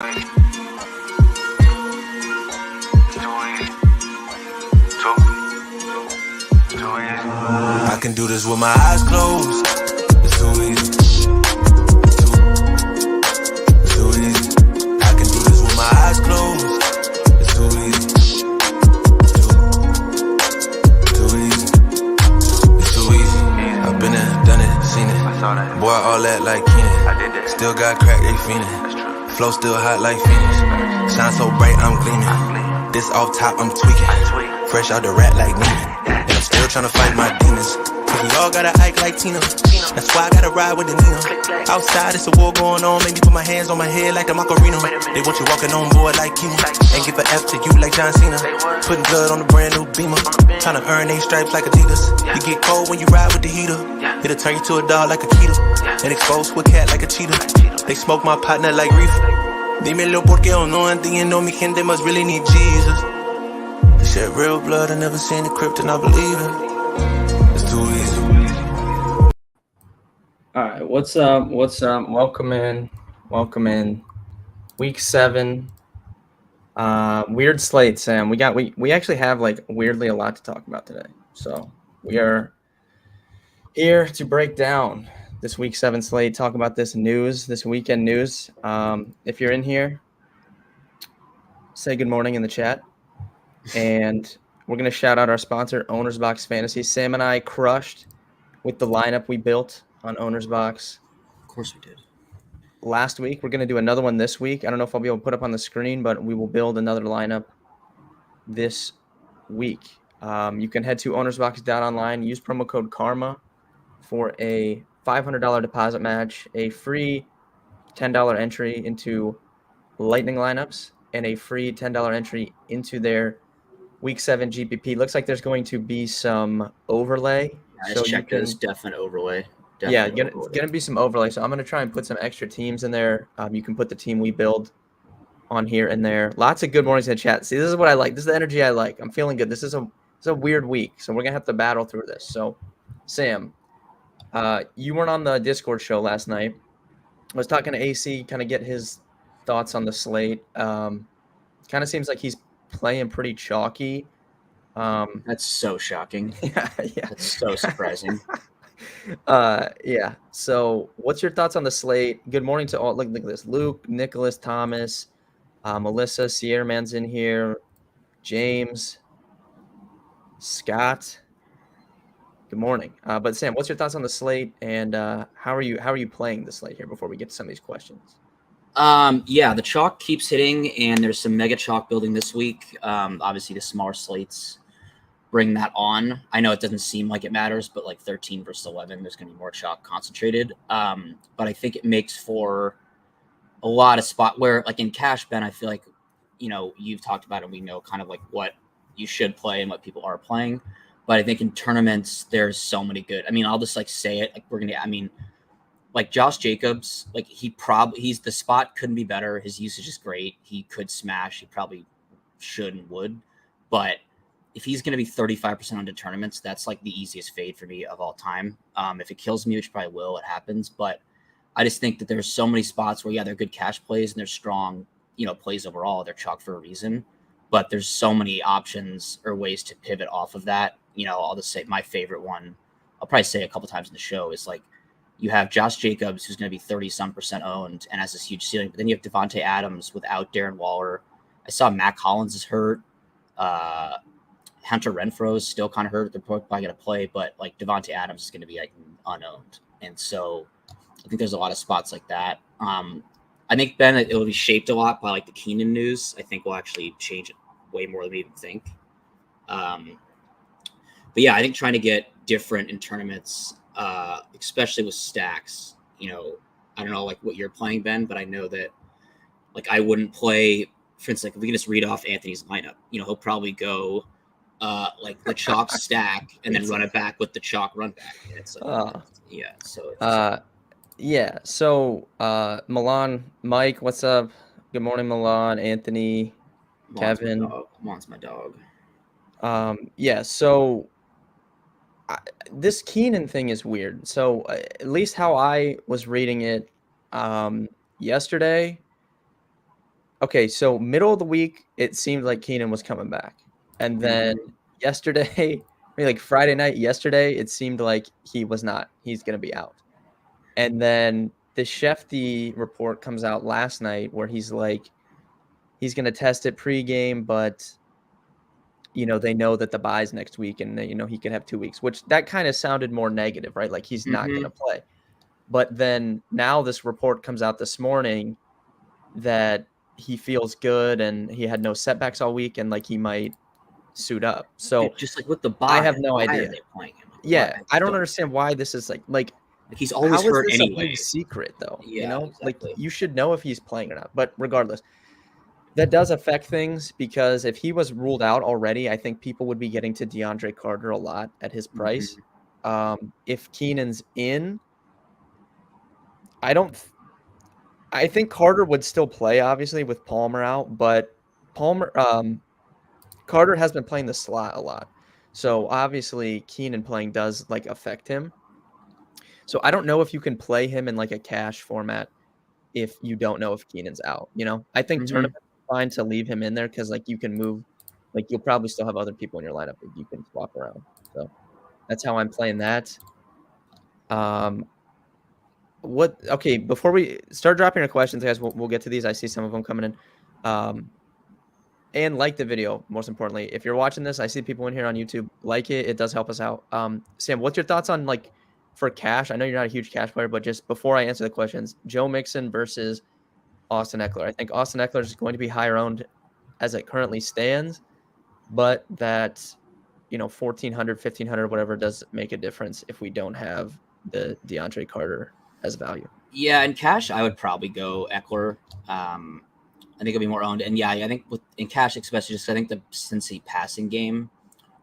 I can do this with my eyes closed. It's too easy. It's too easy. I can do this with my eyes closed. It's too easy. Too easy. It's too easy. I've been there, done it, seen it. Boy, all that like Keenan. Still got crack, they fiendin'. Flow still hot like Phoenix. Shine so bright, I'm gleaming. This off top, I'm tweaking. Fresh out the rat like Neiman. And I'm still tryna fight my demons. Cause we all gotta act like Tina. That's why I gotta ride with the Nina. Outside, it's a war going on. Make me put my hands on my head like the Macarena. They want you walking on board like Kima. And give an F to you like John Cena. Putting blood on the brand new Beamer. Tryna earn they stripes like Adidas. You get cold when you ride with the heater. It'll turn you to a dog like a Keto. And expose to a cat like a cheetah. They smoke my partner like reefer. Dímelo porque o no entiendo. Mi gente must really need Jesus. They shed real blood. I never seen the crypt and I believe it. It's too easy. All right, what's up? Welcome in. Week 7. Weird slate, Sam. We actually have like weirdly a lot to talk about today. So we are here to break down this week 7 slate, talk about this weekend news. If you're in here, say good morning in the chat. And we're going to shout out our sponsor, Owner's Box Fantasy. Sam and I crushed with the lineup we built on Owner's Box. Of course we did. Last week. We're going to do another one this week. I don't know if I'll be able to put up on the screen, but we will build another lineup this week. You can head to ownersbox.online, use promo code KARMA for a $500 deposit match, a free $10 entry into Lightning lineups, and a free $10 entry into their Week 7 GPP. Looks like there's going to be some overlay. I just checked it. It's definite overlay. It's going to be some overlay. So I'm going to try and put some extra teams in there. You can put the team we build on here and there. Lots of good mornings in the chat. See, this is what I like. This is the energy I like. I'm feeling good. This is a weird week, so we're going to have to battle through this. So, Sam, you weren't on the Discord show last night. I was talking to AC, kind of get his thoughts on the slate. Kind of seems like he's playing pretty chalky. That's so shocking. Yeah. That's so surprising. Yeah. So what's your thoughts on the slate? Good morning to all. Look at this. Luke, Nicholas, Thomas, Melissa, Sierra Man's in here, James, Scott. Good morning. But Sam, what's your thoughts on the slate, and how are you playing the slate here before we get to some of these questions? Yeah, the chalk keeps hitting, and there's some mega chalk building this week. Obviously, the smaller slates bring that on. I know it doesn't seem like it matters, but like 13 versus 11, there's going to be more chalk concentrated. But I think it makes for a lot of spot where, like in cash, Ben, I feel like, you've talked about it. We know kind of like what you should play and what people are playing. But I think in tournaments, there's so many good. I mean, I'll just like say it. Like Josh Jacobs, like he's the spot couldn't be better. His usage is great. He could smash. He probably should and would. But if he's going to be 35% onto tournaments, that's like the easiest fade for me of all time. If it kills me, which probably will, it happens. But I just think that there's so many spots where, they're good cash plays and they're strong, plays overall. They're chalk for a reason. But there's so many options or ways to pivot off of that. I'll just say my favorite one, I'll probably say a couple times in the show, is like you have Josh Jacobs, who's going to be 30-some% owned and has this huge ceiling. But then you have Devontae Adams without Darren Waller. I saw Matt Collins is hurt. Hunter Renfrow is still kind of hurt. They're probably going to play, but like Devontae Adams is going to be like unowned. And so I think there's a lot of spots like that. I think, Ben, it will be shaped a lot by like the Keenan news. I think we'll actually change it way more than we even think. But yeah, I think trying to get different in tournaments, especially with stacks, I don't know like what you're playing, Ben, but I know that like I wouldn't play, for instance, like if we can just read off Anthony's lineup, he'll probably go like the chalk stack and then run it back with the chalk run back. It's So Milan, Mike, what's up? Good morning, Milan, Anthony, Kevin. Milan's my dog. So this Keenan thing is weird. So at least how I was reading it yesterday, Okay, so middle of the week, it seemed like Keenan was coming back. And then yesterday, maybe like Friday night, yesterday, it seemed like he was not. He's going to be out. And then the Shefty report comes out last night where he's like, he's going to test it pregame, but, they know that the bye's next week and, he could have 2 weeks, which that kind of sounded more negative, right? Like he's not going to play. But then now this report comes out this morning that he feels good and he had no setbacks all week and like he might suit up. So Dude, just like with the bye, I have no why idea. are they playing him? Yeah, I don't understand why this is like he's always how is hurt this anyway. a big secret though? Yeah, exactly. Like you should know if he's playing or not. But regardless, that does affect things because if he was ruled out already, I think people would be getting to DeAndre Carter a lot at his price. If Keenan's in, I think Carter would still play, obviously, with Palmer out, but Carter has been playing the slot a lot. So obviously Keenan playing does like affect him. So I don't know if you can play him in like a cash format if you don't know if Keenan's out. I think tournament is fine to leave him in there because like you can move, like you'll probably still have other people in your lineup that you can swap around. So that's how I'm playing that. Okay, before we start dropping your questions, guys, we'll get to these. I see some of them coming in. And like the video, most importantly. If you're watching this, I see people in here on YouTube. Like it. It does help us out. Sam, what's your thoughts on like for cash? I know you're not a huge cash player, but just before I answer the questions, Joe Mixon versus Austin Eckler. I think Austin Eckler is going to be higher owned as it currently stands, but that 1,400, 1,500, whatever does make a difference if we don't have the DeAndre Carter as value. Yeah, in cash, I would probably go Eckler. I think it'll be more owned. And yeah, I think in cash, especially just I think the Cincy passing game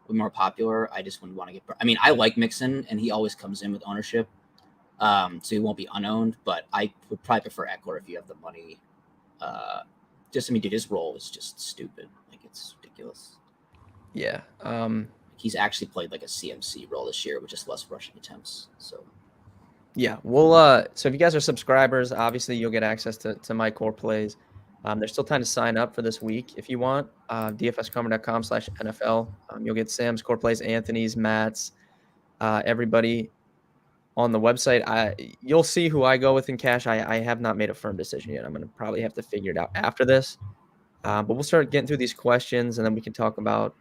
would be more popular. I just wouldn't want to get. I mean, I like Mixon, and he always comes in with ownership, so he won't be unowned. But I would probably prefer Eckler if you have the money. Dude, his role is just stupid. Like it's ridiculous. Yeah. He's actually played like a CMC role this year with just less rushing attempts. So. Yeah, so if you guys are subscribers, obviously you'll get access to my core plays. There's still time to sign up for this week if you want. dfscromer.com/NFL. You'll get Sam's core plays, Anthony's, Matt's, everybody on the website. You'll see who I go with in cash. I have not made a firm decision yet. I'm going to probably have to figure it out after this. But we'll start getting through these questions, and then we can talk about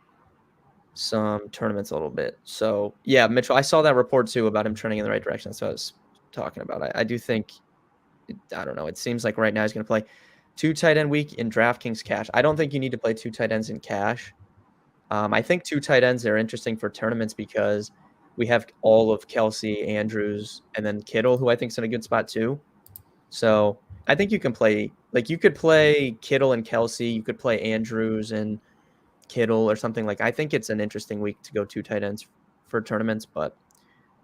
some tournaments a little bit. So, yeah, Mitchell, I saw that report too about him trending in the right direction. That's what I was talking about. I do think, I don't know, it seems like right now he's going to play 2 tight end week in DraftKings cash. I don't think you need to play 2 tight ends in cash. I think 2 tight ends are interesting for tournaments because we have all of Kelsey, Andrews, and then Kittle, who I think is in a good spot too. So I think you can play, like you could play Kittle and Kelsey. You could play Andrews and Kittle or something. Like I think it's an interesting week to go 2 tight ends for tournaments, but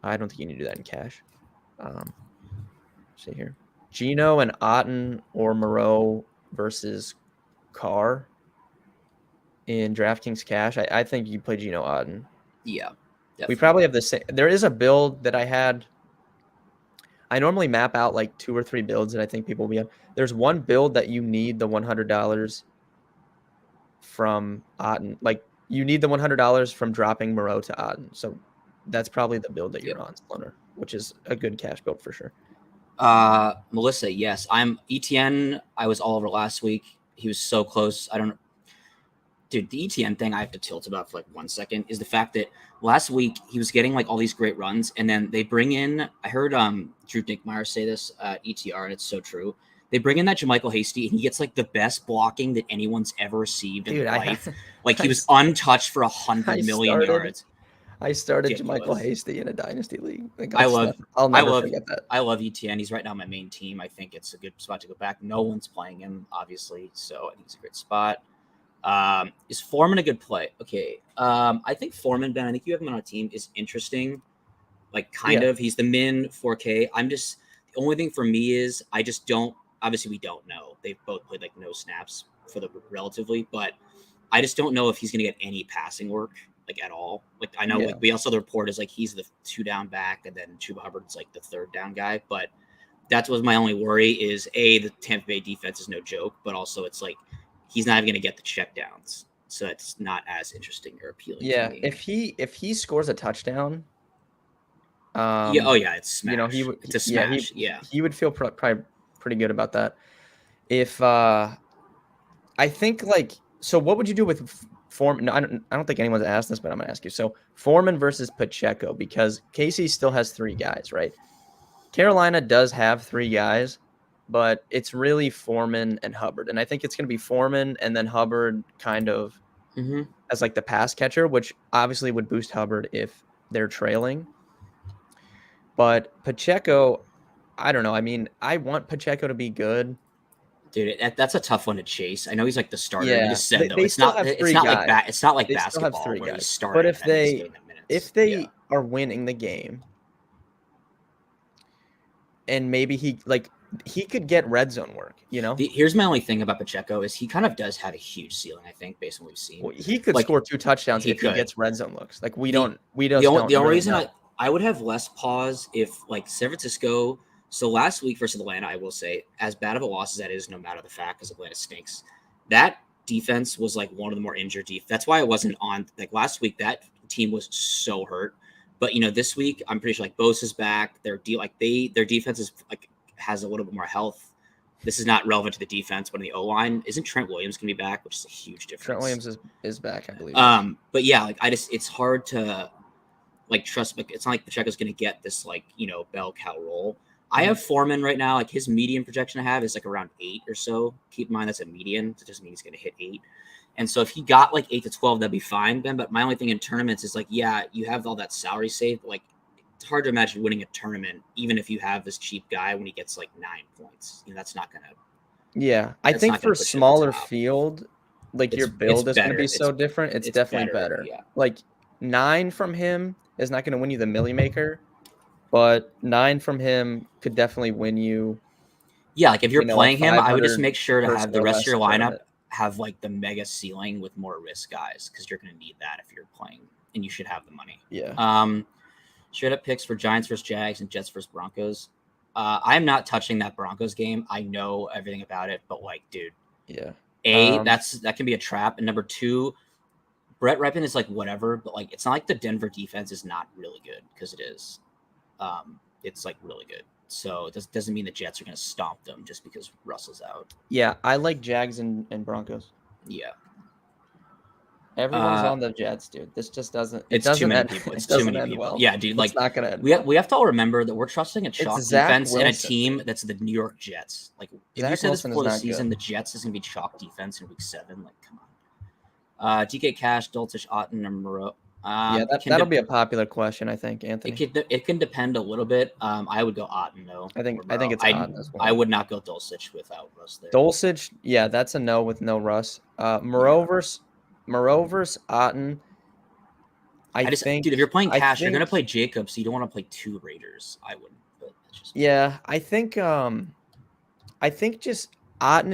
I don't think you need to do that in cash. See here. Gino and Otten or Moreau versus Carr in DraftKings cash. I think you play Gino Otten. Yeah. Definitely. We probably have the same. There is a build that I had. I normally map out like 2 or 3 builds that I think people will be on. There's one build that you need the $100 from Otten. Like you need the $100 from dropping Moreau to Otten. So that's probably the build that you're on, Sloaner, which is a good cash build for sure. Melissa, yes. I'm ETN. I was all over last week. He was so close. I don't know. Dude, the ETN thing I have to tilt about for like 1 second is the fact that last week he was getting like all these great runs, and then they bring in, I heard Drew Dinkmeyer say this at ETR, and it's so true. They bring in that JaMychal Hasty, and he gets like the best blocking that anyone's ever received in life. He was untouched for 100 million yards. I started JaMychal Hasty in a dynasty league. Like, I'll never forget that. I love ETN. He's right now my main team. I think it's a good spot to go back. No one's playing him, obviously, so I think it's a great spot. Is Foreman a good play? Okay. I think Foreman, Ben, I think you have him on a team, is interesting. Like kind of. He's the min 4K. The only thing for me is I just don't, obviously we don't know. They've both played like no snaps for the relatively, but I just don't know if he's going to get any passing work like at all. Like I know we also, the report is like he's the 2 down back and then Chuba Hubbard's like the 3rd down guy, but that was my only worry is the Tampa Bay defense is no joke, but also it's like he's not even going to get the checkdowns, so it's not as interesting or appealing. Yeah, to me. if he scores a touchdown, yeah, oh yeah, it's smash. you know, he would it's a smash. Yeah, he would feel probably pretty good about that. If I think like so, what would you do with Foreman? No, I don't think anyone's asked this, but I'm gonna ask you. So Foreman versus Pacheco, because Casey still has 3 guys, right? Carolina does have 3 guys, but it's really Foreman and Hubbard, and I think it's gonna be Foreman and then Hubbard kind of as like the pass catcher, which obviously would boost Hubbard if they're trailing. But Pacheco, I don't know. I mean, I want Pacheco to be good. dude, that's a tough one to chase. I know he's like the starter. Yeah, You just said though, they it's still not. have It's 3 not guys. like it's not like They still have basketball 3 where he's guys. starting. But if and then he's they getting the minutes. if they are winning the game, and maybe he could get red zone work, you know? Here's my only thing about Pacheco is he kind of does have a huge ceiling. I think based on what we've seen, Well, he could Like, score 2 touchdowns he if could. he gets red zone looks. Like we The- don't the only really reason know. I would have less pause if like San Francisco. So last week versus Atlanta, I will say, as bad of a loss as that is, no matter the fact, because Atlanta stinks, that defense was like one of the more injured defense. That's why I wasn't on. Like last week, that team was so hurt. But this week, I'm pretty sure like Bosa's back. Their defense is like has a little bit more health. This is not relevant to the defense, but in the O line, isn't Trent Williams going to be back, which is a huge difference. Trent Williams is back, I believe. But yeah, like it's hard to like trust. Like it's not like Pacheco's going to get this like bell cow roll. I have Foreman right now. Like his median projection I have is like around 8 or so. Keep in mind that's a median. That doesn't mean he's going to hit 8. And so if he got like 8 to 12, that'd be fine, Ben. But my only thing in tournaments is like, yeah, you have all that salary saved. But like, it's hard to imagine winning a tournament, even if you have this cheap guy when he gets like 9 points. That's not going to. Yeah, I That's think not for gonna put you at the smaller top. field, like your It's build is going to better. be so different. It's definitely better. Yeah. Like 9 from him is not going to win you the Millie Maker, but 9 from him could definitely win you. Yeah, like if you're a playing him, I would just 500 make sure to versus have the rest of your less lineup tournament. have like the mega ceiling with more risk guys because you're going to need that if you're playing, and you should have the money. Yeah. Straight up picks for Giants versus Jags and Jets versus Broncos. I'm not touching that Broncos game. I know everything about it, but like, dude, Yeah. that can be a trap. And number 2, Brett Rypien is like whatever, but like it's not like the Denver defense is not really good because it is. It's like really good. So it doesn't mean the Jets are going to stomp them just because Russell's out. Yeah, I like Jags and Broncos. Yeah. Everyone's on the Jets, dude. This just doesn't. It's doesn't too many end, people. It's it too doesn't many end people. well. Yeah, dude. Like it's not gonna end. we have to all remember that we're trusting a chalk Zach defense in a Wilson. team that's the New York Jets. Like if Zach you said this Wilson is before the not season, good. the Jets is going to be chalk defense in week 7. Like, come on. DK Cash, Dulcich, Otten, and Moreau. Yeah, that'll be a popular question, I think, Anthony. It can depend a little bit. I would go Otten though. I think it's Otten as well. I would not go Dulcich without Russ there. Dulcich, yeah, that's a no with no Russ. Moreau versus Otten. I think, dude, if you're playing Cash, you're gonna play Jacobs, so you don't want to play 2 Raiders. I wouldn't. But that's just I think just Otten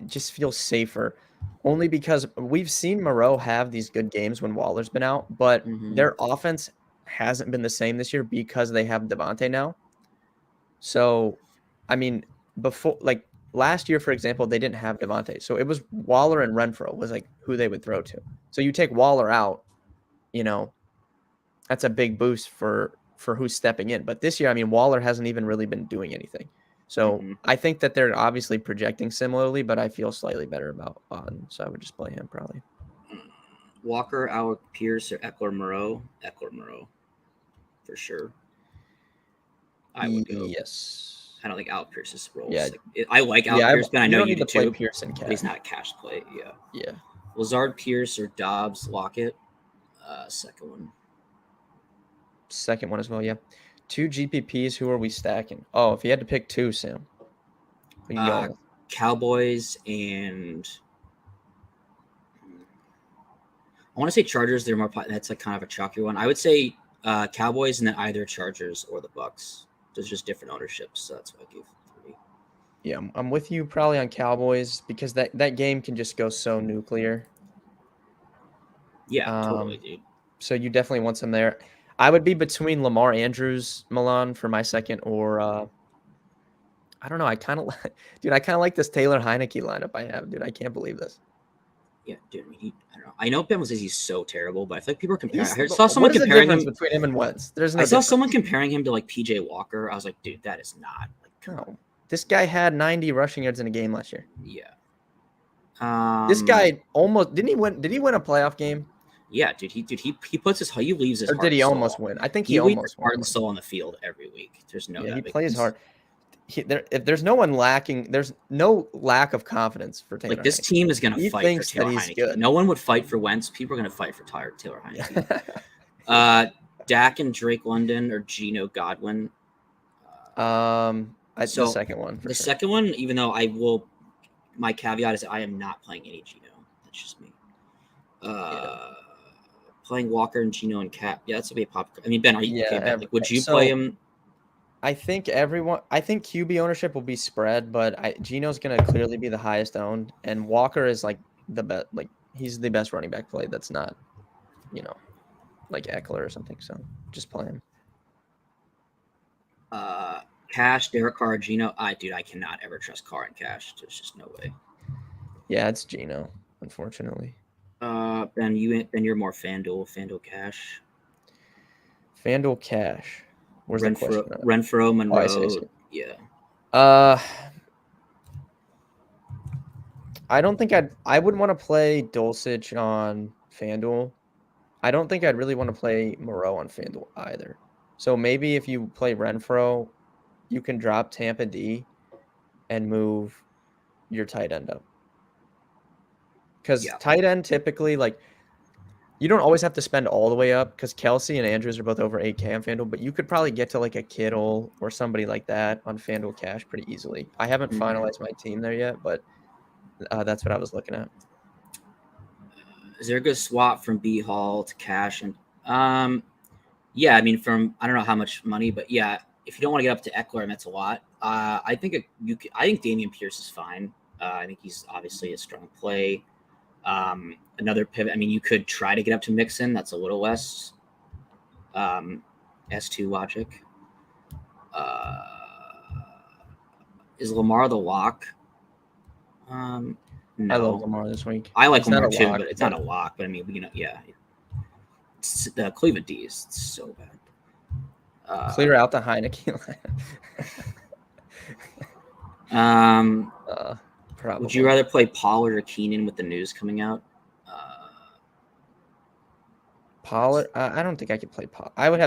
just feels safer. Only because we've seen Moreau have these good games when Waller's been out, but their offense hasn't been the same this year because they have Devontae now. So, I mean, before like last year, for example, they didn't have Devontae. So it was Waller and Renfro was like who they would throw to. So you take Waller out, that's a big boost for who's stepping in. But this year, I mean, Waller hasn't even really been doing anything. So I think that they're obviously projecting similarly, but I feel slightly better about Otten, so I would just play him probably. Walker, Alec Pierce, or Eckler Moreau. Eckler Moreau, for sure. I would go. Yes. I don't think Alec Pierce's role. Yeah. I like Alec Pierce, but I know you do play too. Pierce and But he's not a cash play. Yeah. Yeah. Lazard, Pierce, or Dobbs, Lockett. Second one. Second one as well, yeah. 2 GPPs, who are we stacking? Oh, if you had to pick 2, Sam. Who you going with? Cowboys and I want to say Chargers. They're more. That's like kind of a chalky one. I would say Cowboys and then either Chargers or the Bucks. There's just different ownerships, so that's what I gave 3. Yeah, I'm with you probably on Cowboys because that game can just go so nuclear. Yeah, totally, dude. So you definitely want some there. I would be between Lamar Andrews, Milan for my second, or I don't know. I kind of dude. I kind of like this Taylor Heineke lineup I have, dude. I can't believe this. Yeah, dude. I mean, I don't know. I know Ben says he's so terrible, but I feel like people are comparing. I What saw someone is the comparing difference him between him and Wentz? There's no I saw difference. someone comparing him to like PJ Walker. I was like, dude, that is not like No. This guy had 90 rushing yards in a game last year. yeah. This guy almost didn't he win? Did he win a playoff game? Yeah, dude. He puts he leaves his Or heart did he and almost soul. win? I think He he leaves his almost heart won. and soul on the field every week. There's no Yeah, he big plays difference. hard. If there's no one lacking, there's no lack of confidence for Taylor. Like this Heineke. team is gonna He fight for thinks that Taylor he's Heineke. good. No one would fight for Wentz. People are gonna fight for Taylor Heineke. Dak and Drake London or Geno Godwin. The So second one. The second one, even though my caveat is I am not playing any Geno. That's just me. Playing Walker and Geno and Cap. Yeah, that's a big pop. I mean, Ben, are you okay? Ben, like, would you play him? I think QB ownership will be spread, but Geno's gonna clearly be the highest owned, and Walker is like the best. Like he's the best running back play. That's not, like Eckler or something. So just play him. Cash, Derek Carr, Geno. Dude, I cannot ever trust Carr and Cash. There's just no way. Yeah, it's Geno, unfortunately. Ben, you're more FanDuel Cash. FanDuel Cash. Where's the question? Renfro, Monroe. I see. Yeah. I don't think I would want to play Dulcich on FanDuel. I don't think I'd really want to play Moreau on FanDuel either. So maybe if you play Renfro, you can drop Tampa D and move your tight end up. Because tight end typically, like, you don't always have to spend all the way up because Kelsey and Andrews are both over 8K on FanDuel, but you could probably get to like a Kittle or somebody like that on FanDuel Cash pretty easily. I haven't finalized my team there yet, but that's what I was looking at. Is there a good swap from B Hall to Cash? And yeah, I mean, I don't know how much money, but yeah, if you don't want to get up to Eckler, and that's a lot. I think Dameon Pierce is fine. I think he's obviously a strong play. Another pivot. I mean, you could try to get up to Mixon. That's a little less S2 logic. Is Lamar the lock? No. I love Lamar this week. I like Lamar too, but it's not a lock. But I mean, yeah. The Cleveland D is so bad. Clear out the Heineke line. Probably. Would you rather play Pollard or Keenan with the news coming out? Pollard. I don't think I could play Pollard. I would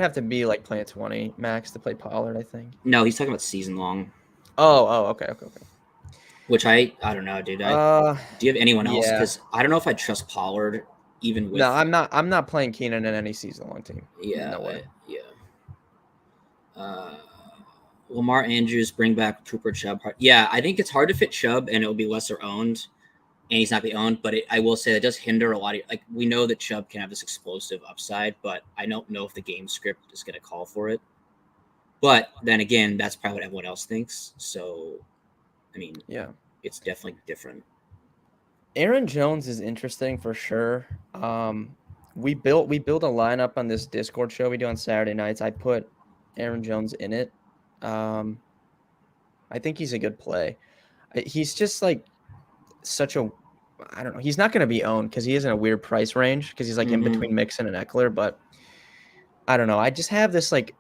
have to be like playing 20 max to play Pollard, I think. No, he's talking about season long. Oh, okay. Which I don't know, dude. Do you have anyone else? Because I don't know if I trust Pollard even with. No, I'm not playing Keenan in any season long team. Yeah, no way. Lamar Andrews, bring back Cooper Chubb. Yeah, I think it's hard to fit Chubb, and it will be lesser owned, and he's not be owned. But I will say that does hinder a lot of. Like, we know that Chubb can have this explosive upside, but I don't know if the game script is going to call for it. But then again, that's probably what everyone else thinks. So, I mean, yeah, it's definitely different. Aaron Jones is interesting for sure. We built a lineup on this Discord show we do on Saturday nights. I put Aaron Jones in it. I think he's a good play. He's just like I don't know. He's not going to be owned because he is in a weird price range because he's like in between Mixon and Eckler. But I don't know. I just have this like,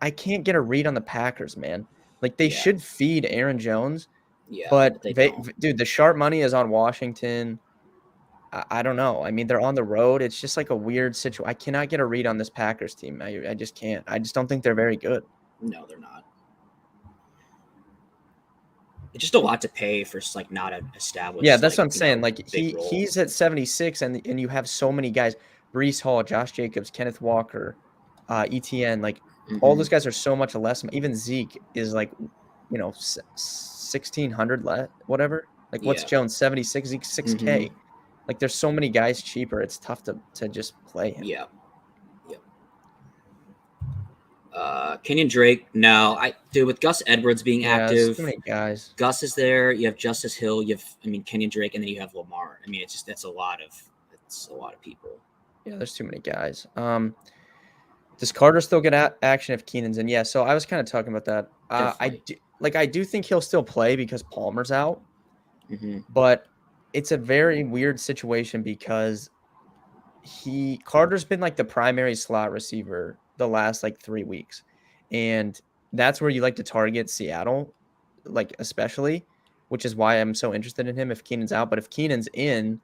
I can't get a read on the Packers, man. Like they should feed Aaron Jones. Yeah, but dude, the sharp money is on Washington. I don't know. I mean, they're on the road. It's just like a weird situation. I cannot get a read on this Packers team. I just can't. I just don't think they're very good. No, they're not. It's just a lot to pay for like not an established. Yeah, that's what I'm saying. Like he's at 76, and you have so many guys: Breece Hall, Josh Jacobs, Kenneth Walker, ETN. Like all those guys are so much less. Even Zeke is like, 1,600 whatever. Like what's Jones 76? Zeke's 6K. Like there's so many guys cheaper. It's tough to just play him. Yeah. Kenyon Drake, no. With Gus Edwards being active, too many guys. Gus is there. You have Justice Hill. You have, Kenyon Drake, and then you have Lamar. I mean, that's a lot of people. Yeah, there's too many guys. Does Carter still get action if Keenan's in? Yeah. So I was kind of talking about that. like I do think he'll still play because Palmer's out, Mm-hmm. but it's a very weird situation because Carter's been like the primary slot receiver the last like 3 weeks. And that's where you like to target Seattle, like especially, which is why I'm so interested in him if Keenan's out. But if Keenan's in,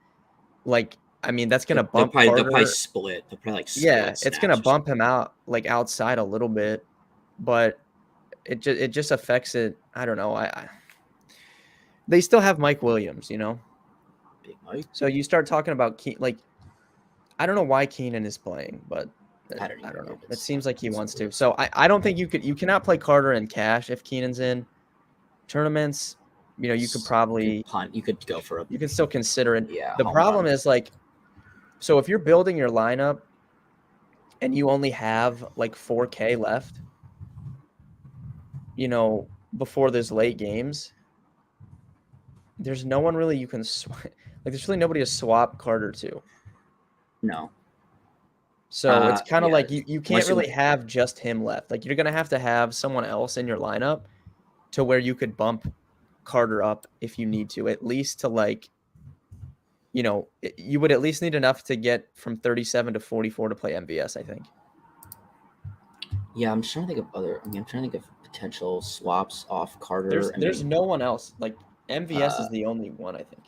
like, I mean, that's gonna bump They'll probably Carter. split. They'll probably like Yeah, split it's gonna snaps or bump something. him out like outside a little bit, but it just affects it. I don't know. They still have Mike Williams, you know. Big Mike. So you start talking about like I don't know why Keenan is playing, but I don't I even don't know. know. It seems like he wants to. So I don't think you cannot play Carter in cash if Keenan's in tournaments. You know, you could probably punt. You could go for a. you can still consider it. Yeah. The problem is like, so if you're building your lineup and you only have like 4K left, you know, before those late games, there's no one really you can like. There's really nobody to swap Carter to. No. So it's kind of yeah. like you can't really have just him left. Like you're gonna have to have someone else in your lineup to where you could bump Carter up if you need to, at least to like, you know, you would at least need enough to get from 37 to 44 to play MVS, I think. Yeah, I'm trying to think of I'm trying to think of potential swaps off Carter. There's no one else. Like MVS is the only one, I think.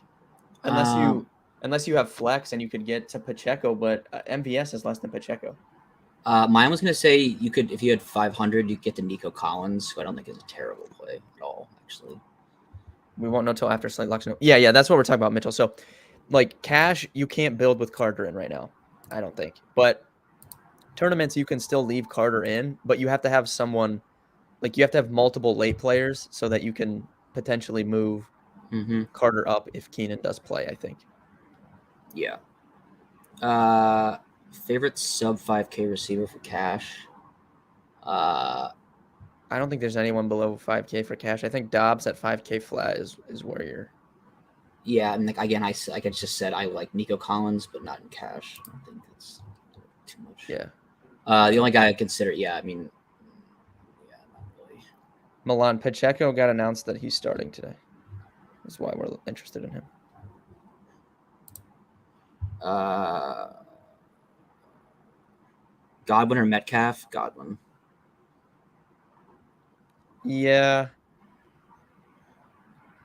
Unless you have flex and you could get to Pacheco, but MVS is less than Pacheco. Mine was gonna say you could, if you had 500, you could get to Nico Collins, who I don't think is a terrible play at all, actually. We won't know till after Slate Lux. Yeah, that's what we're talking about, Mitchell. So, like cash, you can't build with Carter in right now, I don't think. But tournaments, you can still leave Carter in, but you have to have someone, like you have to have multiple late players so that you can potentially move Carter up if Keenan does play, I think. Yeah. Favorite sub 5K receiver for cash? I don't think there's anyone below 5K for cash. I think Dobbs at 5K flat is where you're. Yeah, and like again, I just said I like Nico Collins, but not in cash. I don't think that's too much. Yeah. The only guy I consider, not really. Milan Pacheco got announced that he's starting today. That's why we're interested in him. Godwin or Metcalf? Godwin. Yeah.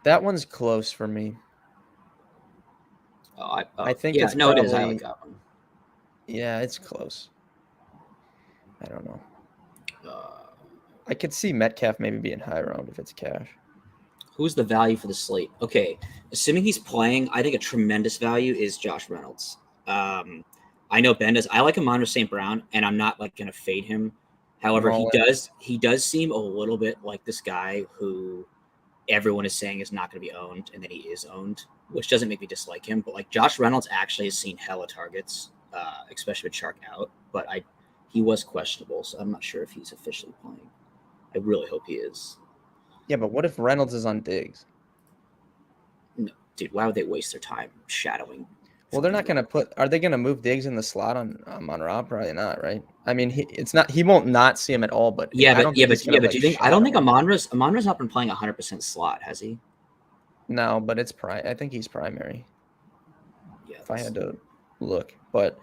That one's close for me. I think it's probably, it is. I like Godwin. Yeah, it's close. I don't know. I could see Metcalf maybe being high round if it's cash. Who's the value for the slate? Okay, assuming he's playing, I think a tremendous value is Josh Reynolds. I know Ben does. I like Amon St. Brown, and I'm not like going to fade him. However, he does seem a little bit like this guy who everyone is saying is not going to be owned, and then he is owned, which doesn't make me dislike him. But like Josh Reynolds actually has seen hella targets, especially with Shark out. But he was questionable, so I'm not sure if he's officially playing. I really hope he is. Yeah, but what if Reynolds is on Diggs? No, dude, why would they waste their time shadowing? Well, they're not going to are they going to move Diggs in the slot on Rob? Probably not, right? I mean, he won't not see him at all, but do you think, I don't think Amon-Ra's not been playing 100% slot, has he? No, but it's I think he's primary. Yeah. If I had to look, but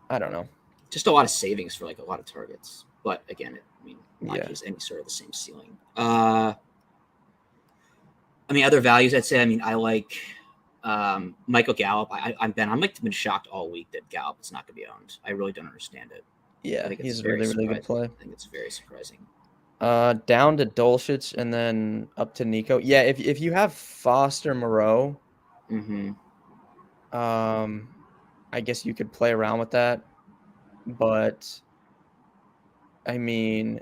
I don't know. Just a lot of savings for like a lot of targets. But again, in my case, any sort of the same ceiling. Other values, I'd say, I like Michael Gallup. I've been shocked all week that Gallup is not going to be owned. I really don't understand it. Yeah, he's a really, really good play. I think it's very surprising. Down to Dulcich and then up to Nico. Yeah, if you have Foster Moreau, I guess you could play around with that. But I mean,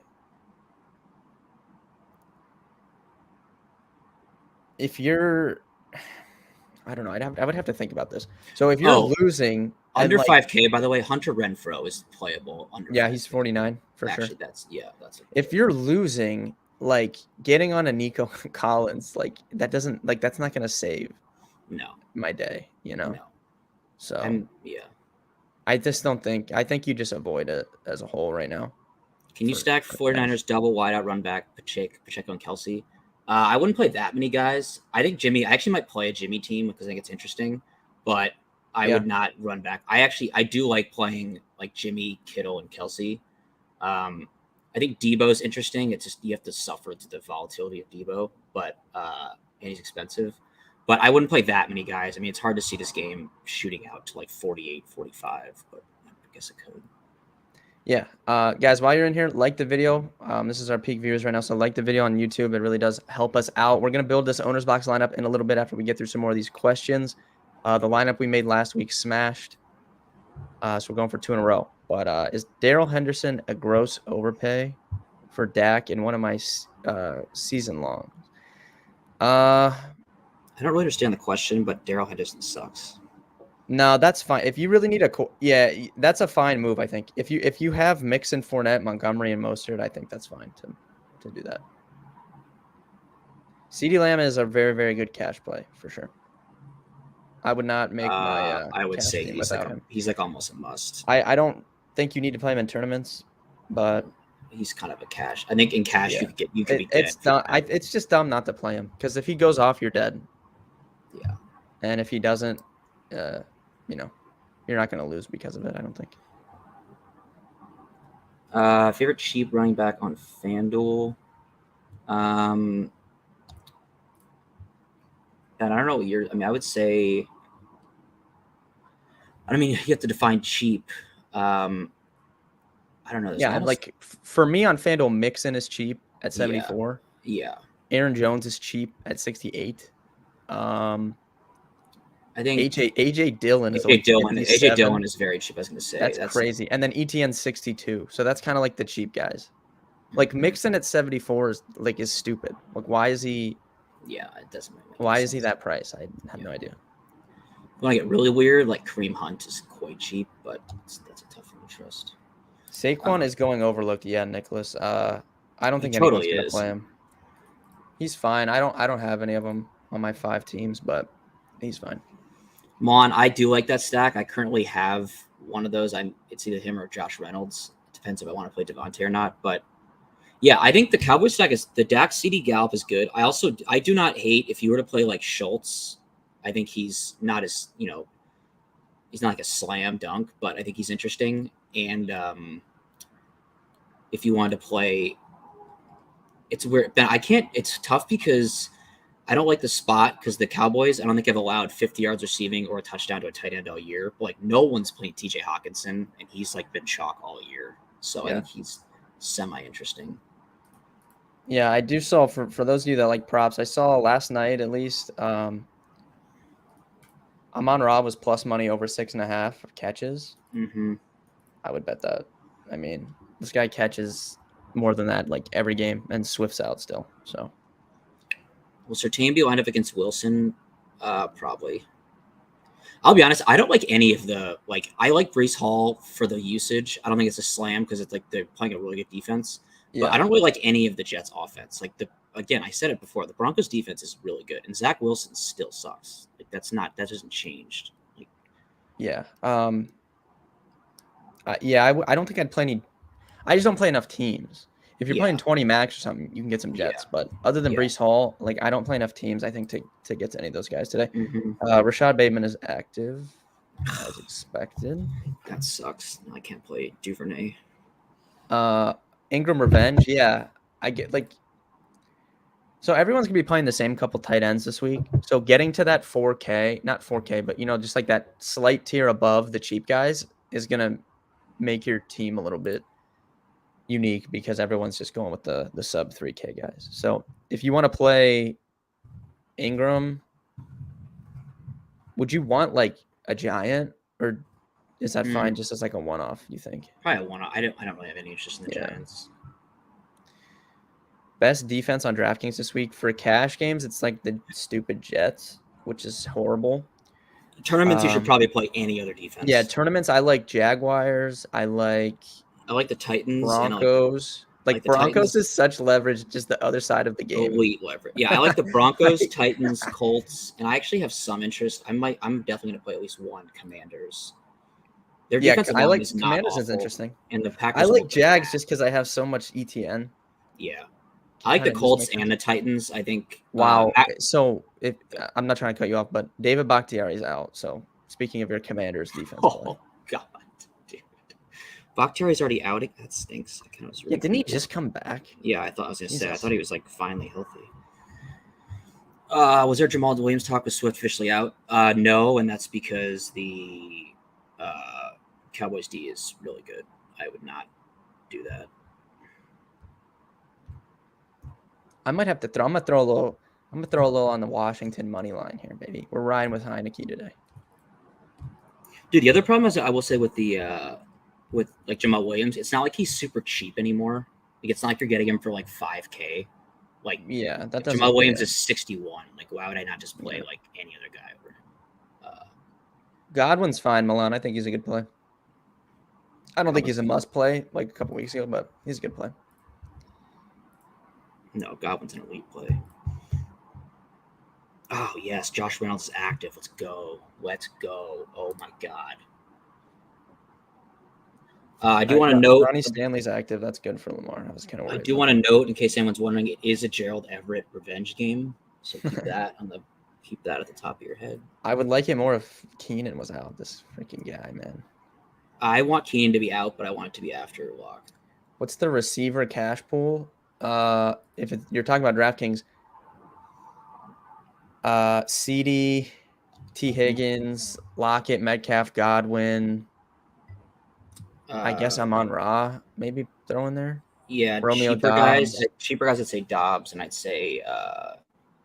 if you're, I don't know. I would have to think about this. So if you're losing under 5K, by the way, Hunter Renfrow is playable under. Yeah, 5K. He's 49 for sure. That's. If you're losing, like getting on a Nico Collins, like that doesn't that's not going to save. No. My day, No. So. I just don't think. I think you just avoid it as a whole right now. Can you stack 49ers double wideout run back Pacheco and Kelsey? I wouldn't play that many guys. I think Jimmy. I actually might play a Jimmy team because I think it's interesting, but I would not run back. I do like playing like Jimmy, Kittle, and Kelsey. I think Debo's interesting. It's just you have to suffer through the volatility of Debo, but and he's expensive. But I wouldn't play that many guys. I mean, it's hard to see this game shooting out to like 48, 45, but I guess it could. Yeah. Guys, while you're in here, like the video. This is our peak viewers right now, so like the video on YouTube. It really does help us out. We're going to build this owner's box lineup in a little bit after we get through some more of these questions. The lineup we made last week smashed, so we're going for 2 in a row. But is Darrell Henderson a gross overpay for Dak in one of my season longs? I don't really understand the question, but Darrell Henderson sucks. No, that's fine. If you really need that's a fine move, I think. If you have Mixon, Fournette, Montgomery, and Mostert, I think that's fine to do that. CeeDee Lamb is a very, very good cash play for sure. I would not make my. I would cash say team he's without him. He's like almost a must. I don't think you need to play him in tournaments, but he's kind of a cash. I think in cash you could be dead. It's just dumb not to play him because if he goes off, you're dead. Yeah, and if he doesn't, you're not going to lose because of it, I don't think. Favorite cheap running back on FanDuel? And I don't know what I would say. I mean, you have to define cheap. I don't know. Yeah, like for me on FanDuel, Mixon is cheap at 74. Yeah. Aaron Jones is cheap at 68. I think AJ Dillon is AJ Dillon is very cheap. I was going to say that's crazy. And then ETN 62. So that's kind of like the cheap guys. Like Mixon at 74 is stupid. Like why is he? Yeah, it doesn't make Why sense. is he that price? I have no idea. When I get really weird, like Kareem Hunt is quite cheap, but that's a tough one to trust. Saquon is going overlooked. Yeah, Nicholas. I don't think totally anyone's gonna play him. He's fine. I don't have any of them on my 5 teams, but he's fine. Mon, I do like that stack. I currently have one of those. It's either him or Josh Reynolds. It depends if I want to play Devontae or not. But yeah, I think the Cowboys stack is the Dak CD Gallup is good. I do not hate if you were to play like Schultz. I think he's not as he's not like a slam dunk, but I think he's interesting. And if you wanted to play, it's weird. But it's tough because I don't like the spot because the Cowboys, I don't think have allowed 50 yards receiving or a touchdown to a tight end all year. But like no one's playing TJ Hawkinson, and he's like been chalk all year. So I think he's semi-interesting. Yeah, I do saw for those of you that like props, I saw last night at least. Amon-Ra was plus money over 6.5 catches. Mm-hmm. I would bet that. I mean, this guy catches more than that like every game, and Swift's out still. So, will Sertain line up against Wilson? Probably. I'll be honest. I don't like any of the I like Breece Hall for the usage. I don't think it's a slam because it's like they're playing a really good defense. Yeah. But I don't really like any of the Jets' offense. Again, I said it before. The Broncos' defense is really good, and Zach Wilson still sucks. That hasn't changed. Yeah. I don't think I'd play any. I just don't play enough teams. If you're playing 20 max or something, you can get some Jets. Yeah. But other than Breece Hall, I don't play enough teams, I think, to get to any of those guys today. Mm-hmm. Rashad Bateman is active, as expected. That sucks. I can't play Duvernay. Ingram Revenge, yeah. I get so everyone's going to be playing the same couple tight ends this week. So getting to that 4K, not 4K, but, just like that slight tier above the cheap guys is going to make your team a little bit unique because everyone's just going with the sub 3K guys. So if you want to play Ingram, would you want a giant, or is that fine just as a one-off, you think? Probably a one-off. I don't really have any interest in the Giants. Best defense on DraftKings this week for cash games, it's the stupid Jets, which is horrible. Tournaments, you should probably play any other defense. Yeah, tournaments, I like Jaguars. I like the Titans. Broncos. And Broncos Titans. Is such leverage, just the other side of the game. Elite leverage. Yeah, I like the Broncos, Titans, Colts, and I actually have some interest. I'm definitely going to play at least one Commanders. Their Yeah, defensive I line like is not Commanders is awful, interesting. and the I Packers like will Jags get just because I have so much ETN. yeah. I like the Kinda just Colts makes and the Titans. I think Wow. So if I'm not trying to cut you off, but David Bakhtiari is out. So speaking of your Commanders defense play. oh god, dude. Bakhtiari's already out. That stinks. I kind of was Yeah, really didn't he just come back? Yeah, I was gonna say. I Jesus. thought he was like finally healthy. Was there Jamal Williams talk with Swift officially out? No, and that's because the Cowboys D is really good. I would not do that. I might have to throw. I'm gonna throw a little on the Washington money line here, baby. We're riding with Heineke today. Dude, the other problem is I will say with the with like Jamal Williams, it's not like he's super cheap anymore. Like it's not like you're getting him for like $5K. Like Yeah, that doesn't. Jamal Williams is 61. Like why would I not just play like any other guy over him? Godwin's fine, Milan. I think he's a good play. I don't think he's a must play like a couple weeks ago, but he's a good play. No, Godwin's an elite play. Oh, yes. Josh Reynolds is active. Let's go. Let's go. Oh, my God. I do want to note. Ronnie Stanley's active. That's good for Lamar. I was kind of worried. I do want to note, in case anyone's wondering, it is a Gerald Everett revenge game. So keep that at the top of your head. I would like it more if Keenan was out. This freaking guy, man. I want Keenan to be out, but I want it to be after lock. What's the receiver cash pool? If you're talking about DraftKings, CD, T. Higgins, Lockett, Metcalf, Godwin. I guess I'm on Ra. Maybe throw in there. Yeah, Romeo cheaper Dobbs. guys. I'd say Dobbs, and I'd say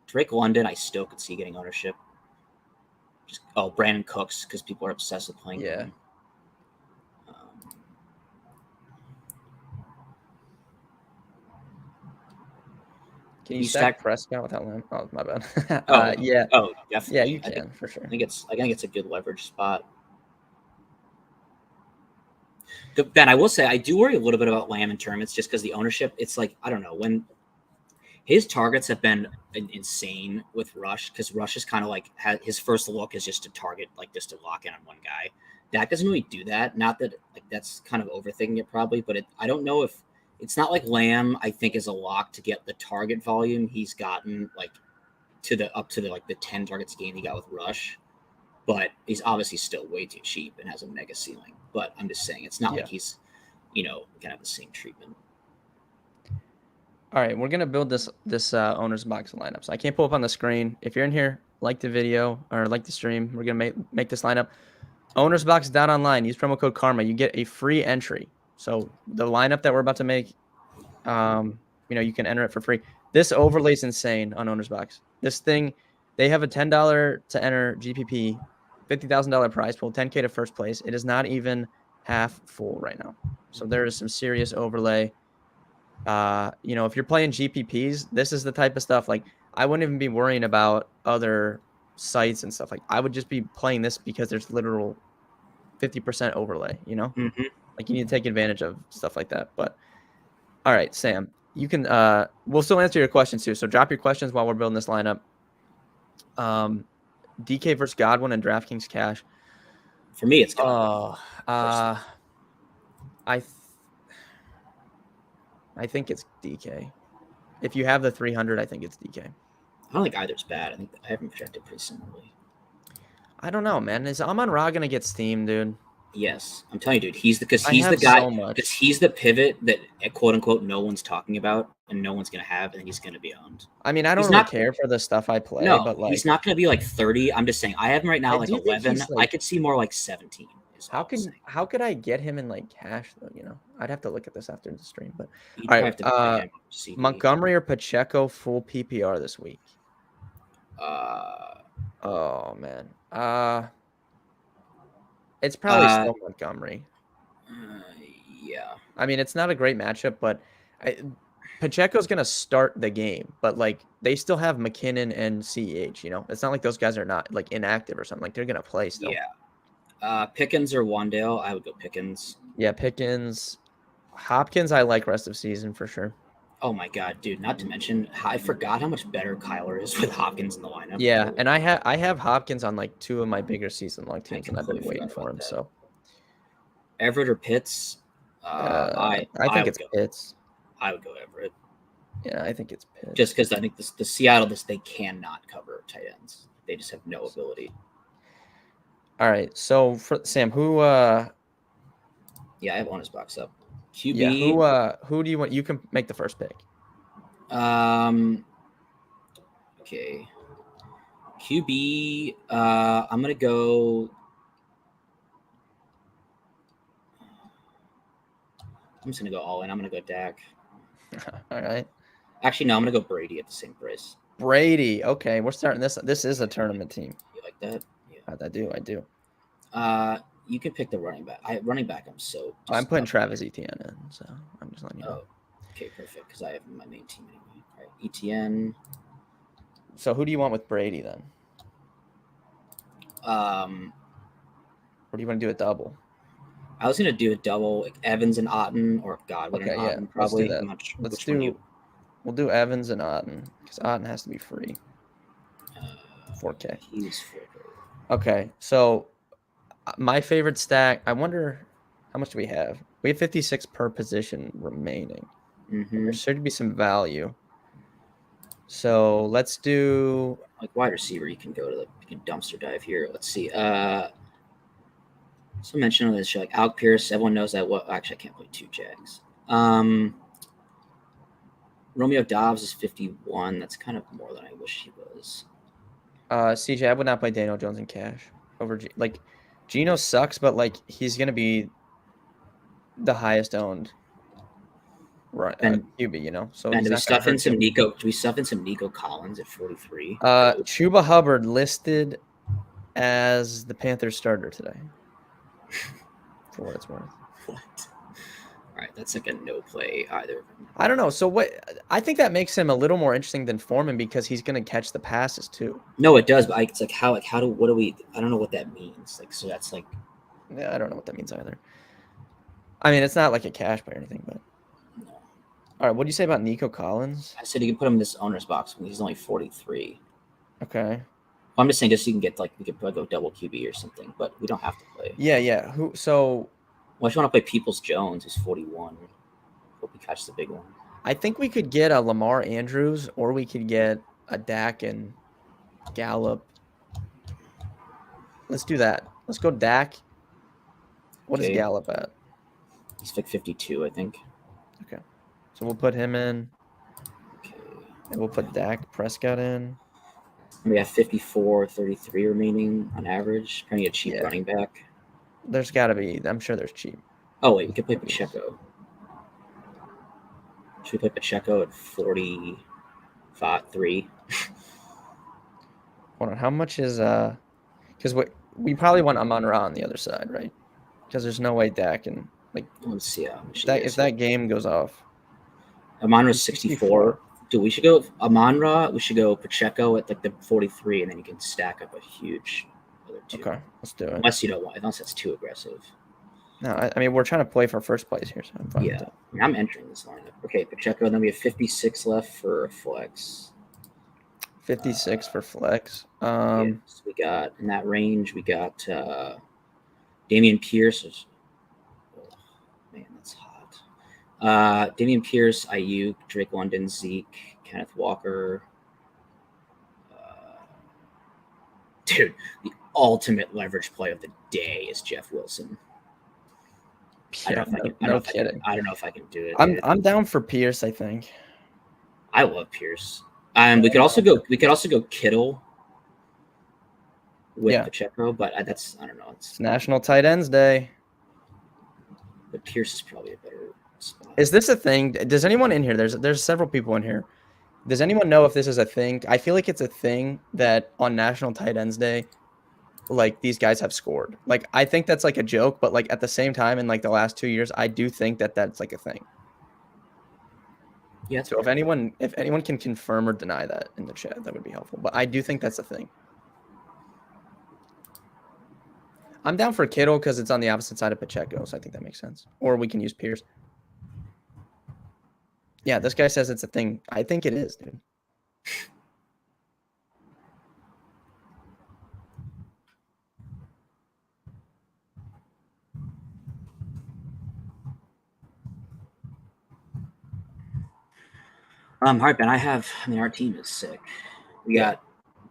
Drake London. I still could see getting ownership. Brandon Cooks because people are obsessed with playing. Yeah. Him. Can you stack Prescott without Lamb? Oh, my bad. Yeah. Oh, definitely. Yeah, you can for sure. I think it's a good leverage spot. Ben, I will say I do worry a little bit about Lamb in tournaments just because the ownership. It's like I don't know when his targets have been insane with Rush because Rush is kind of like his first look is just to target just to lock in on one guy. Dak doesn't really do that. Not that that's kind of overthinking it probably, but I don't know if. It's not like Lamb, I think, is a lock to get the target volume he's gotten up to the 10 targets a game he got with Rush. But he's obviously still way too cheap and has a mega ceiling. But I'm just saying it's not like he's, gonna have the same treatment. All right, we're gonna build this owner's box lineup. So I can't pull up on the screen. If you're in here, like the video or like the stream, we're gonna make this lineup. Owner's box down online. Use promo code Karma. You get a free entry. So the lineup that we're about to make, you can enter it for free. This overlay is insane on Owner's Box. This thing, they have a $10 to enter GPP, $50,000 prize pool, 10K to first place. It is not even half full right now. So there is some serious overlay. If you're playing GPPs, this is the type of stuff. Like I wouldn't even be worrying about other sites and stuff. Like I would just be playing this because there's literal 50% overlay. Mm-hmm. Like you need to take advantage of stuff like that. But all right, Sam, you can we'll still answer your questions too. So drop your questions while we're building this lineup. DK versus Godwin and DraftKings cash. For me, it's Godwin. I think it's DK. If you have the 300, I think it's DK. I don't think either's bad. I think I have them projected pretty similarly. I don't know, man. Is Amon-Ra gonna get steamed, dude? Yes, I'm telling you, dude. He's the guy. Because he's the pivot that quote unquote no one's talking about and no one's gonna have, and he's gonna be owned. I mean, I don't really care for the stuff I play, but he's not gonna be 30. I'm just saying, I have him right now 11. I could see more 17. How could I get him in cash though? I'd have to look at this after the stream. But all right, Montgomery or Pacheco full PPR this week. Oh man. It's probably still Montgomery. Yeah. I mean, it's not a great matchup, but Pacheco's going to start the game. But, they still have McKinnon and CEH, It's not like those guys are not, inactive or something. They're going to play still. Yeah. Pickens or Wandale, I would go Pickens. Yeah, Pickens. Hopkins, I like rest of season for sure. Oh, my God, dude. Not to mention, I forgot how much better Kyler is with Hopkins in the lineup. Yeah, and I have Hopkins on, 2 of my bigger season-long teams, and I've been waiting for him. So, Everett or Pitts? I think it's Pitts. I would go Everett. Yeah, I think it's Pitts. Just because I think the Seattle, they cannot cover tight ends. They just have no ability. All right. So for Sam, who? Yeah, I have honest box up. QB. Yeah. Who do you want? You can make the first pick. Okay. QB. I'm gonna go. I'm just gonna go all in. I'm gonna go Dak. All right. Actually, no. I'm gonna go Brady at the same price. Brady. Okay, we're starting this. This is a tournament team. You like that? Yeah. I do. You can pick the running back. I'm so. I'm putting Travis Etienne in, so I'm just letting you know. Okay, perfect. Because I have my main team anyway. All right, Etienne. So who do you want with Brady then? Or do you want to do a double? I was gonna do a double, like Evans and Otten, or Godwin and Otten, probably. Let's do that. I'm not sure We'll do Evans and Otten because Otten has to be free. 4K. He's 4K. Okay, so my favorite stack. I wonder how much do we have? We have 56 per position remaining. Mm-hmm. There should be some value. So let's do like wide receiver. You can dumpster dive here. Let's see. So mention on this show, like Alec Pierce. Everyone knows that. Well, actually, I can't play 2 Jags. Romeo Dobbs is 51. That's kind of more than I wish he was. CJ, I would not play Daniel Jones in cash over Geno sucks, but like he's gonna be the highest owned QB, you know. So and do we stuff in some Nico? Do we stuff in some Nico Collins at 43? Chuba Hubbard listed as the Panthers starter today. For what it's worth. What? All right, that's like a no play either. I don't know. So what? I think that makes him a little more interesting than Foreman because he's going to catch the passes too. No, it does. But it's like how do we? I don't know what that means. Like so that's like. Yeah, I don't know what that means either. I mean, it's not like a cash play or anything, but. No. All right, what do you say about Nico Collins? I said you can put him in this owner's box when he's only 43. Okay. Well, I'm just saying, just so you can get we could probably go double QB or something, but we don't have to play. Yeah. Who? So. Well, if you want to play Peoples Jones, who's 41, hope he catches the big one. I think we could get a Lamar Andrews, or we could get a Dak and Gallup. Let's do that. Let's go Dak. What is Gallup at? He's like 52, I think. Okay. So we'll put him in. Okay. And we'll put Dak Prescott in. We have 54, 33 remaining on average. Probably a cheap running back. There's got to be. I'm sure there's cheap. Oh, wait. We could play Pacheco. Should we play Pacheco at 45.3? Hold on. How much is because we probably want Amon-Ra on the other side, right? Because there's no way Dak can Let's see how much if that game goes off. Amon-Ra's 64. Dude, we should go Amon-Ra. We should go Pacheco at the 43, and then you can stack up a huge other 2. Okay, let's do it. Unless you don't want, unless that's too aggressive. No, I mean we're trying to play for first place here, so I'm fine. Yeah, I'm entering this lineup. Okay, Pacheco. And then we have 56 left for flex. 56 for flex. So we got in that range. We got Dameon Pierce. Oh, man, that's hot. Dameon Pierce, Ayuk, Drake London, Zeke, Kenneth Walker. Dude, the ultimate leverage play of the day is Jeff Wilson. Yeah, I don't know if I can do it. I'm down for Pierce. I think. I love Pierce. We could also go Kittle with Pacheco, but I don't know. It's National Tight Ends Day. But Pierce is probably a better spot. Is this a thing? Does anyone in here? There's several people in here. Does anyone know if this is a thing? I feel like it's a thing that on National Tight Ends Day, like these guys have scored. Like I think that's like a joke, but like at the same time, in like the last 2 years, I do think that that's like a thing. Yeah. So if anyone can confirm or deny that in the chat, that would be helpful. But I do think that's a thing. I'm down for Kittle because it's on the opposite side of Pacheco, so I think that makes sense. Or we can use Pierce. Yeah, this guy says it's a thing. I think it is, dude. All right, Ben. Our team is sick. We got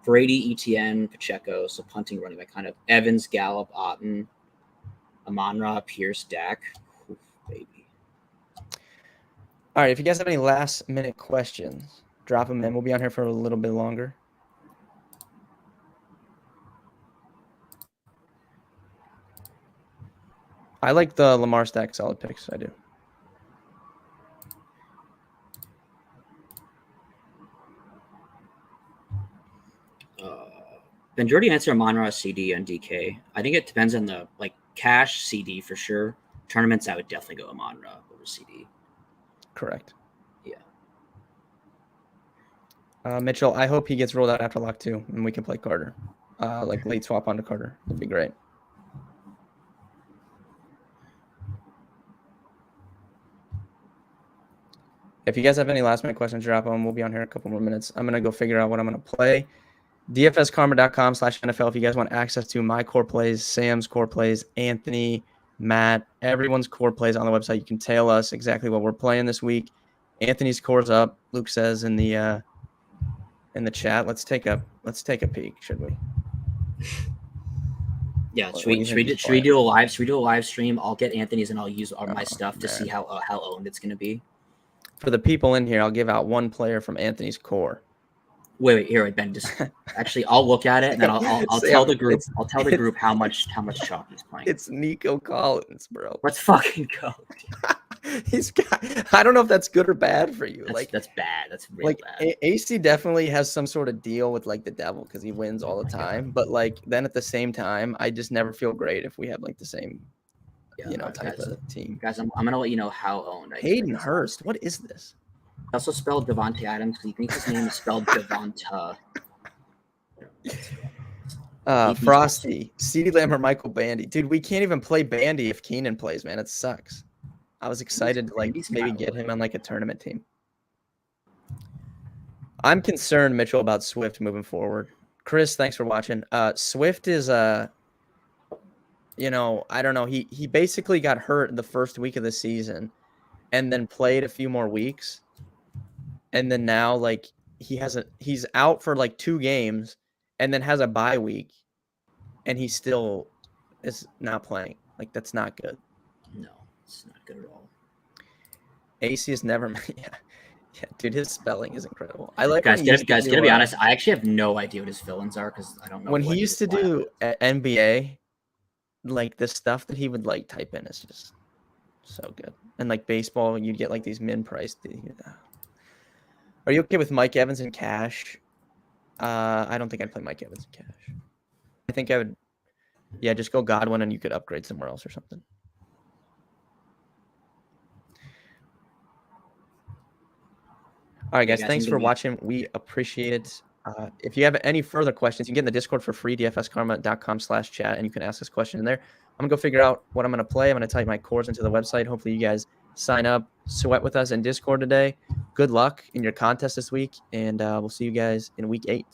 Brady, ETN, Pacheco, so punting, running back kind of Evans, Gallup, Otten, Amon-Ra, Pierce, Dak. Oof, baby. All right, if you guys have any last minute questions, drop them in. We'll be on here for a little bit longer. I like the Lamar stack solid picks. I do. Ben, Jordy answer Amon-Ra, CD, and DK. I think it depends on the cash CD for sure. Tournaments, I would definitely go Amon-Ra over CD. Correct. Yeah. Mitchell, I hope he gets rolled out after lock 2 and we can play Carter. Late swap onto Carter. It'd be great. If you guys have any last minute questions, drop them. We'll be on here in a couple more minutes. I'm going to go figure out what I'm going to play. DFSkarma.com/NFL if you guys want access to my core plays, Sam's core plays, Anthony, Matt, everyone's core plays on the website. You can tell us exactly what we're playing this week. Anthony's core's up. Luke says in the chat. Let's take a peek, should we? Yeah, should we do a live stream? I'll get Anthony's and I'll use my stuff to see how owned it's going to be. For the people in here, I'll give out one player from Anthony's core. Wait, Ben. Just actually, I'll look at it and then I'll tell the group. I'll tell the group how much chalk he's playing. It's Nico Collins, bro. Let's fucking go. He's got. I don't know if that's good or bad for you. That's bad. That's real bad. AC definitely has some sort of deal with the devil because he wins all the time. But then at the same time, I just never feel great if we have the same. Type of team. Guys, I'm gonna let you know how owned. Hayden Hurst. What is this? I also spelled Devontae Adams because he thinks his name is spelled Devonta. Frosty, CeeDee Lamb or Michael Bandy. Dude, we can't even play Bandy if Keenan plays, man. It sucks. I was excited to maybe get him on a tournament team. I'm concerned, Mitchell, about Swift moving forward. Chris, thanks for watching. Swift is I don't know. He basically got hurt the first week of the season and then played a few more weeks. And then now he's out for 2 games and then has a bye week and he still is not playing. That's not good. No, it's not good at all. AC is never yeah, dude, his spelling is incredible. I like guys, gonna be honest, I actually have no idea what his fill-ins are because I don't know. When he used to do NBA, the stuff that he would type in is just so good. And baseball, you'd get these min-priced. Are you okay with Mike Evans in cash? I don't think I'd play Mike Evans in cash. I think I would, just go Godwin and you could upgrade somewhere else or something. All right, guys, thanks for watching. We appreciate it. If you have any further questions, you can get in the Discord for free, dfskarma.com/chat, and you can ask us questions in there. I'm going to go figure out what I'm going to play. I'm going to type my cores into the website. Hopefully you guys sign up, sweat with us in Discord today. Good luck in your contest this week, and we'll see you guys in week 8.